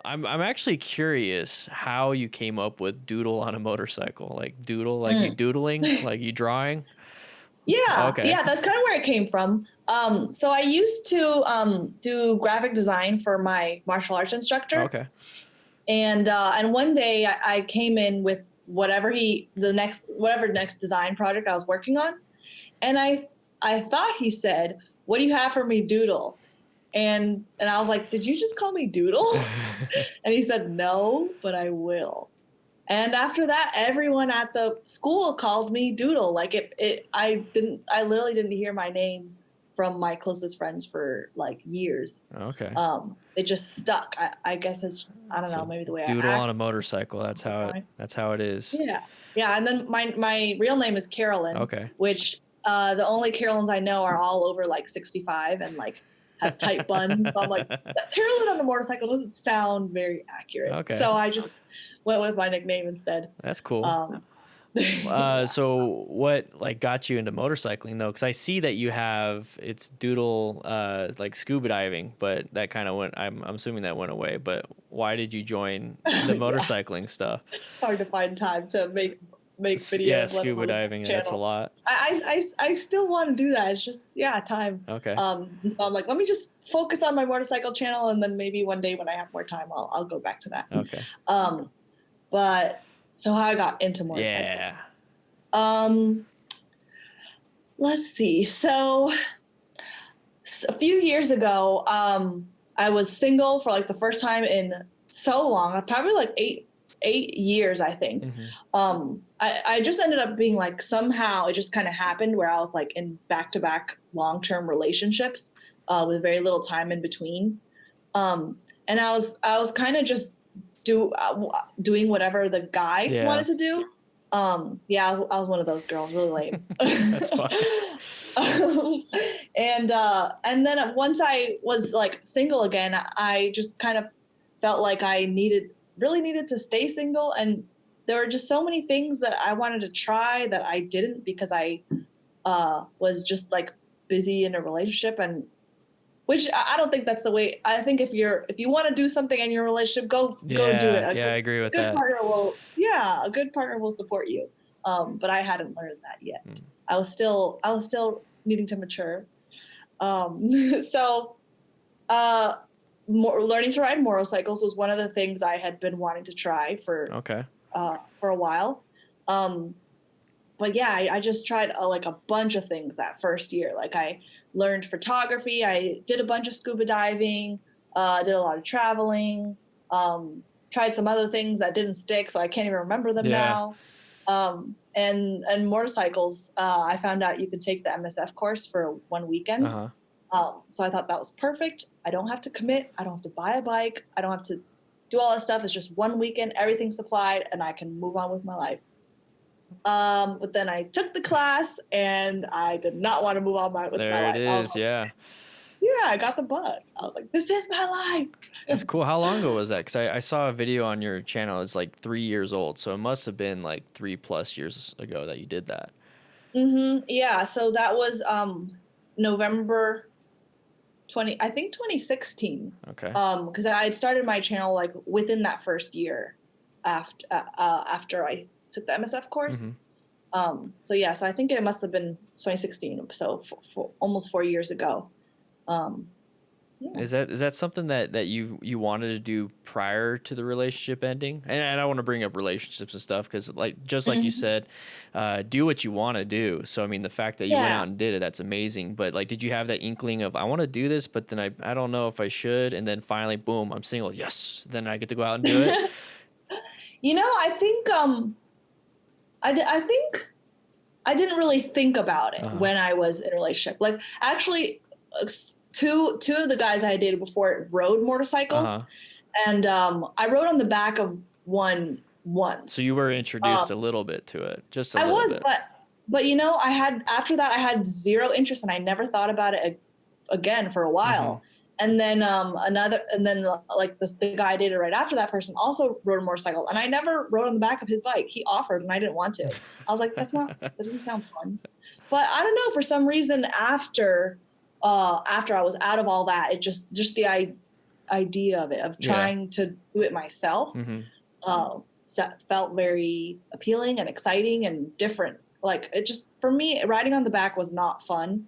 I'm actually curious how you came up with doodle on a motorcycle. Like doodle, like you doodling, like you drawing. Yeah, Okay. yeah, that's kind of where it came from. So I used to do graphic design for my martial arts instructor, Okay. and one day I came in with whatever next design project I was working on, and I thought he said, "What do you have for me, Doodle?" And I was like, "Did you just call me Doodle?" And he said, "No, but I will." And after that, everyone at the school called me Doodle. Like I literally didn't hear my name from my closest friends for like years. Okay. It just stuck. I guess I don't know, So maybe the way I doodle on act. a motorcycle. That's how it is. Yeah. Yeah. And then my real name is Carolyn, Okay. which the only Carolyns I know are all over like 65 and like have tight buns. So I'm like, Carolyn on a motorcycle doesn't sound very accurate. Okay. So I just went with my nickname instead. That's cool. Um, So what like got you into motorcycling though? Because I see that you have it's doodle like scuba diving, but that kind of went. I'm assuming that went away. But why did you join the yeah, motorcycling stuff? hard to find time to make Yeah, videos, let scuba alone a diving. That's a channel. lot. I still want to do that. It's just time. Okay. So I'm like, let me just focus on my motorcycle channel, and then maybe one day when I have more time, I'll go back to that. Okay. But so how I got into motorcycles. Yeah. Um, let's see. So a few years ago, I was single for like the first time in so long, probably like eight years, I think. I just ended up being like, somehow it just kind of happened where I was like in back-to-back long-term relationships with very little time in between. And I was kind of just doing whatever the guy wanted to do. I was one of those girls, really lame. That's fine. And then once I was like single again, I just kind of felt like I really needed to stay single, and there were just so many things that I wanted to try that I didn't because I was just like busy in a relationship, and which I don't think that's the way. I think if you want to do something in your relationship, go do it. I agree with that. A good partner will support you. But I hadn't learned that yet. I was still needing to mature. So learning to ride motorcycles was one of the things I had been wanting to try for a while. But yeah, I just tried like a bunch of things that first year. Like I learned photography. I did a bunch of scuba diving, did a lot of traveling, tried some other things that didn't stick, so I can't even remember them now. And motorcycles, I found out you could take the MSF course for one weekend. So I thought that was perfect. I don't have to commit. I don't have to buy a bike. I don't have to do all that stuff. It's just one weekend, everything's supplied, and I can move on with my life. But then I took the class, and I did not want to move on with my life. There it is, yeah, I got the bug. I was like, this is my life. That's cool. How long ago was that? Because I saw a video on your channel. It's like 3 years old, so it must have been like 3+ years ago that you did that. Yeah, so that was November 2016. Okay. Because I had started my channel like within that first year after I took the MSF course. So yeah, so I think it must have been 2016. So for almost 4 years ago. Yeah. Is that something that you wanted to do prior to the relationship ending? And I don't want to bring up relationships and stuff because like you said, do what you want to do. So I mean, the fact that you went out and did it, that's amazing. But like, did you have that inkling of I want to do this, but then I don't know if I should, and then finally, boom, I'm single. Yes, then I get to go out and do it. I think I think I didn't really think about it when I was in a relationship. Like actually. Two of the guys I dated before rode motorcycles, and I rode on the back of one once. So you were introduced a little bit to it, just a little bit. But after that I had zero interest, and I never thought about it again for a while. And then the guy I dated right after that person also rode a motorcycle, and I never rode on the back of his bike. He offered, and I didn't want to. I was like, that doesn't sound fun. But I don't know, for some reason after I was out of all that, it just the idea of it, of trying to do it myself. Felt very appealing and exciting and different. Like, it just, for me, riding on the back was not fun.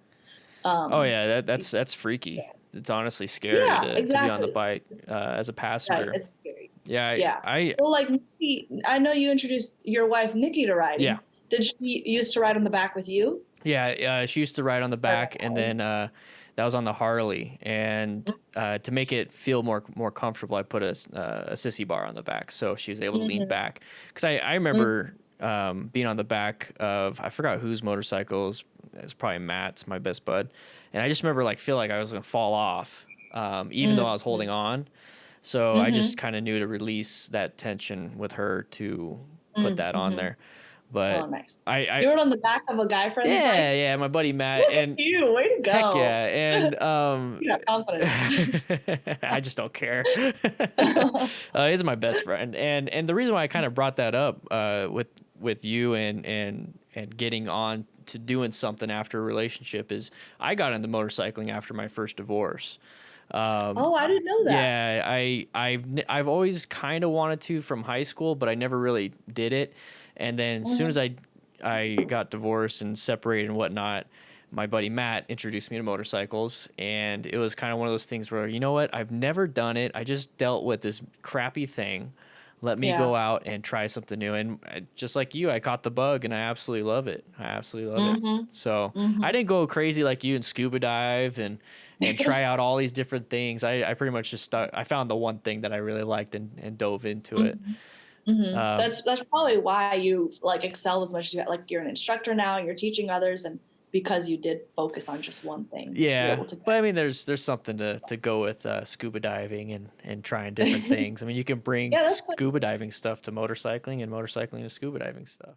Oh yeah, that's freaky. Yeah. It's honestly scary to be on the bike as a passenger. Right, it's scary. Yeah, well, like, Nikki, I know you introduced your wife Nikki to riding. Yeah. Did she used to ride on the back with you? Yeah, she used to ride on the back, and then that was on the Harley. And to make it feel more comfortable, I put a sissy bar on the back, so she was able to lean back. Because I remember being on the back of, I forgot whose motorcycles. It was probably Matt's, my best bud. And I just remember feel like I was gonna fall off, even though I was holding on. So I just kind of knew to release that tension with her to put that on there. But nice. I you were on the back of a guy friendly bike? Yeah, my buddy Matt. And you, way to go. Heck yeah. And you got confidence. I just don't care. He's my best friend. And the reason why I kind of brought that up with you and getting on to doing something after a relationship is I got into motorcycling after my first divorce. I didn't know that. Yeah, I've always kind of wanted to from high school, but I never really did it. And then as soon as I got divorced and separated and whatnot, my buddy Matt introduced me to motorcycles, and it was kind of one of those things where, you know what, I've never done it. I just dealt with this crappy thing. Let me go out and try something new. And just like you, I caught the bug, and I absolutely love it. I absolutely love it. So I didn't go crazy like you and scuba dive and try out all these different things. I pretty much just I found the one thing that I really liked and dove into it. That's probably why you excel as much as you got. Like, you're an instructor now, and you're teaching others, and because you did focus on just one thing. Yeah, but I mean, there's something to go with scuba diving and trying different things. I mean, you can bring scuba diving stuff to motorcycling and motorcycling to scuba diving stuff.